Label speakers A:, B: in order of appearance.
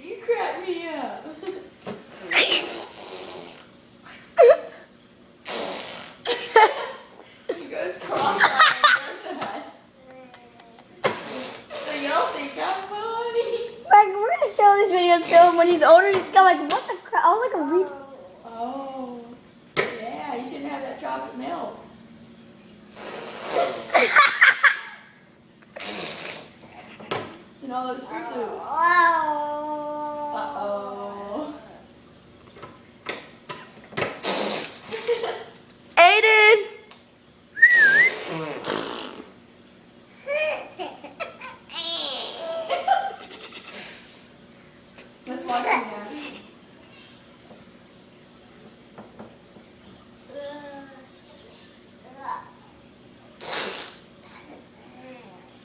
A: You crack me up. He goes cross-eyed and does that. So y'all think I'm funny.
B: Like, we're gonna show this video to him when he's older. He's gonna like, what the crap? I was like a retard.
A: Oh. Yeah, you shouldn't have that chocolate milk. And all those Fruit Loops. Uh-oh.
B: Aidan!
A: Let's watch him now.